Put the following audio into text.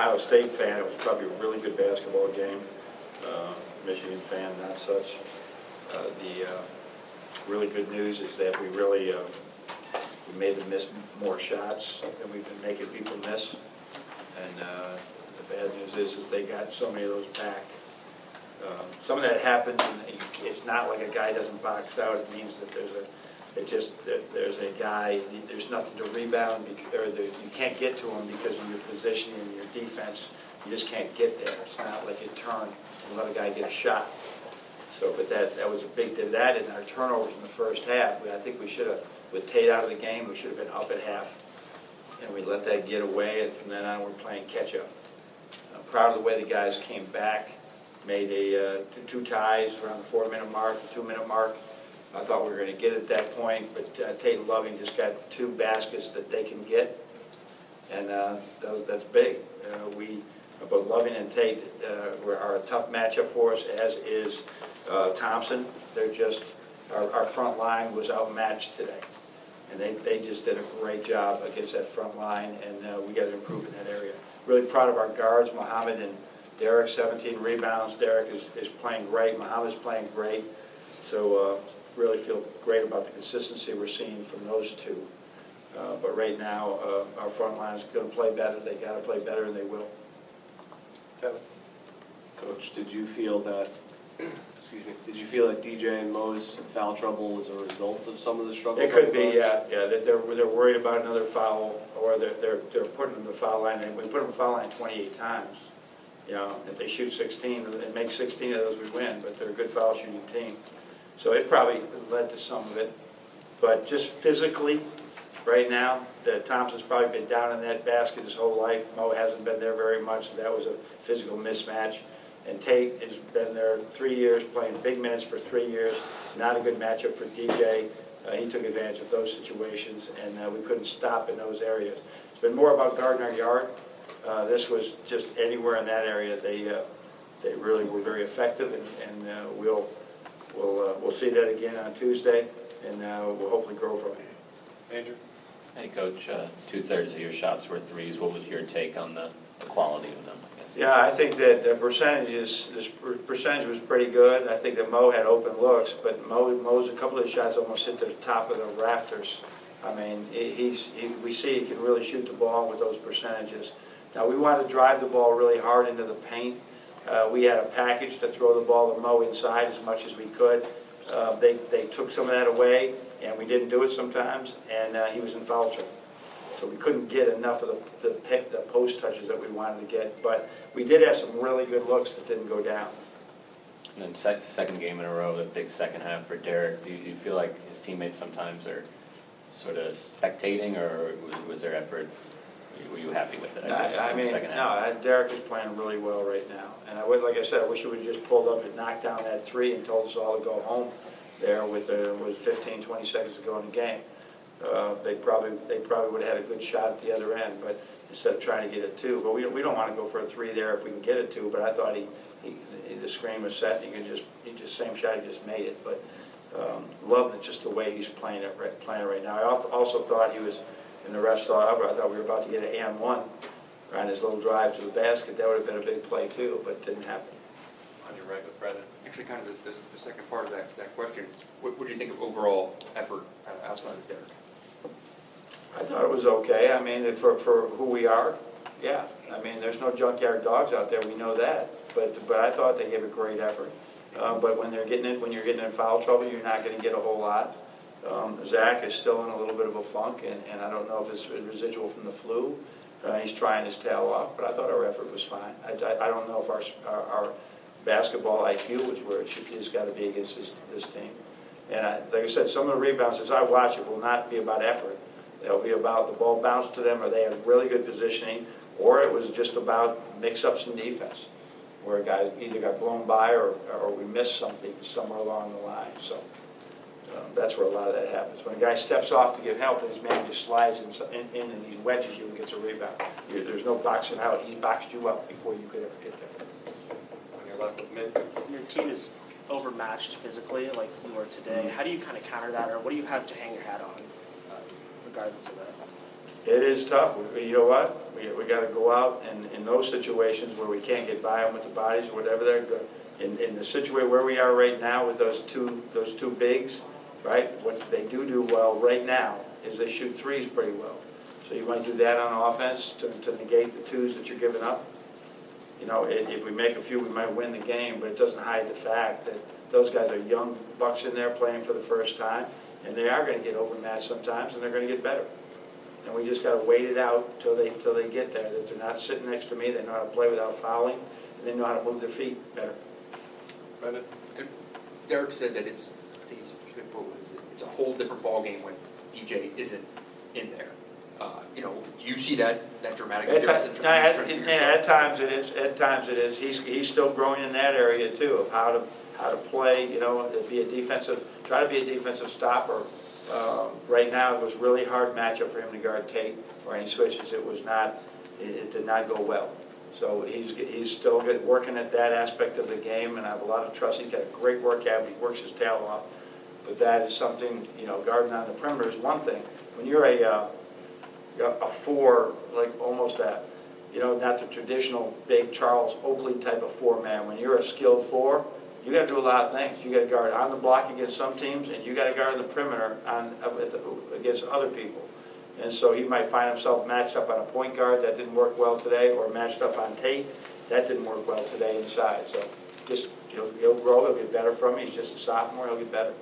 Ohio State fan, it was probably a really good basketball game. Michigan fan, not such. The really good news is that we really we made them miss more shots than we've been making people miss. And the bad news is they got so many of those back. Some of that happens, and it's not like a guy doesn't box out. It means that there's a guy, there's nothing to rebound, or you can't get to him because of your positioning and your defense. You just can't get there. It's not like you turn and let a guy get a shot. So, but that was a big deal. That and our turnovers in the first half. I think we should have, with Tate out of the game, we should have been up at half. And we let that get away, and from then on we're playing catch-up. I'm proud of the way the guys came back, made two ties around the 4-minute mark, the 2-minute mark. I thought we were going to get it at that point, but Tate and Loving just got 2 baskets that they can get, and that's big. Both Loving and Tate are a tough matchup for us, as is Thompson. They're just, our front line was outmatched today. And they just did a great job against that front line, and we got to improve in that area. Really proud of our guards, Muhammad and Derek, 17 rebounds. Derek is playing great. Muhammad's playing great. So really feel great about the consistency we're seeing from those two. But right now, our front line is going to play better. They got to play better, and they will. Kevin? Coach, did you feel that? Excuse me. Did you feel that DJ and Mo's foul trouble was a result of some of the struggles? It could be, yeah. That they're worried about another foul, or they're putting them to the foul line. And we put them to the foul line 28 times. You know, if they shoot 16, and make 16 of those, we win. But they're a good foul shooting team. So it probably led to some of it. But just physically, right now, Thompson's probably been down in that basket his whole life. Mo hasn't been there very much, so that was a physical mismatch. And Tate has been there 3 years, playing big minutes for 3 years. Not a good matchup for DJ. He took advantage of those situations, and we couldn't stop in those areas. It's been more about guarding our yard. This was just anywhere in that area. They really were very effective, and we'll see that again on Tuesday, and we'll hopefully grow from it. Andrew? Hey, Coach, 2/3 of your shots were threes. What was your take on the quality of them? Yeah, I think that the percentage was pretty good. I think that Mo had open looks, but Mo's a couple of shots almost hit the top of the rafters. I mean, we see he can really shoot the ball with those percentages. Now, we wanted to drive the ball really hard into the paint. We had a package to throw the ball to Mo inside as much as we could. They took some of that away, and we didn't do it sometimes, and he was in foul trouble. So we couldn't get enough of the post touches that we wanted to get. But we did have some really good looks that didn't go down. And then second game in a row, the big second half for Derek. Do you feel like his teammates sometimes are sort of spectating, or was there effort? Were you happy with it, I mean, second half? no, Derek is playing really well right now. And like I said, I wish he would have just pulled up and knocked down that 3 and told us all to go home there with 15, 20 seconds to go in the game. They probably would have had a good shot at the other end, but instead of trying to get a 2. But we don't want to go for a 3 there if we can get a 2. But I thought the screen was set. And he just same shot, he just made it. But love just the way he's playing right now. I also thought he was, and the rest saw I thought we were about to get an and-1 on his little drive to the basket. That would have been a big play too, but it didn't happen. On your right with Brendan. Actually, kind of the second part of that question, what do you think of overall effort outside of Derek? I thought it was okay. I mean, for who we are, yeah. I mean, there's no junkyard dogs out there. We know that. But I thought they gave a great effort. But when you're getting in foul trouble, you're not going to get a whole lot. Zach is still in a little bit of a funk, and I don't know if it's residual from the flu. He's trying his tail off, but I thought our effort was fine. I don't know if our basketball IQ was where it has got to be against this team. And like I said, some of the rebounds, as I watch it, will not be about effort. It'll be about the ball bounced to them, or they had really good positioning, or it was just about mix-ups in defense, where a guy either got blown by or we missed something somewhere along the line. So that's where a lot of that happens. When a guy steps off to give help, and his man just slides in and he wedges you and gets a rebound. There's no boxing out. He boxed you up before you could ever get there. On your left with mid. Your team is overmatched physically, like you were today. How do you kind of counter that, or what do you have to hang your hat on, regardless of that? It is tough. You know what? We got to go out and in those situations where we can't get by them with the bodies or whatever they're good. In the situation where we are right now with those two bigs, right? What they do well right now is they shoot threes pretty well. So you might do that on offense to negate the twos that you're giving up. You know, if we make a few, we might win the game, but it doesn't hide the fact that those guys are young bucks in there playing for the first time, and they are going to get overmatched sometimes, and they're going to get better. And we just got to wait it out till they get there. That they're not sitting next to me. They know how to play without fouling, and they know how to move their feet better. Brendan? Derek said that it's a whole different ballgame when DJ isn't in there. You know, do you see that dramatic difference in terms of strength of your At times it is. At times it is. He's still growing in that area too of how to play. You know, try to be a defensive stopper. Right now it was really hard matchup for him to guard Tate or any switches. It did not go well. So he's still working at that aspect of the game, and I have a lot of trust. He's got a great work habit. He works his tail off. But that is something, you know, guarding on the perimeter is one thing. When you're a four, like almost you know, not the traditional big Charles Oakley type of four-man. When you're a skilled four, you got to do a lot of things. You got to guard on the block against some teams, and you got to guard on the perimeter against other people. And so he might find himself matched up on a point guard that didn't work well today, or matched up on Tate that didn't work well today inside. So just he'll grow, he'll get better from it. He's just a sophomore, he'll get better.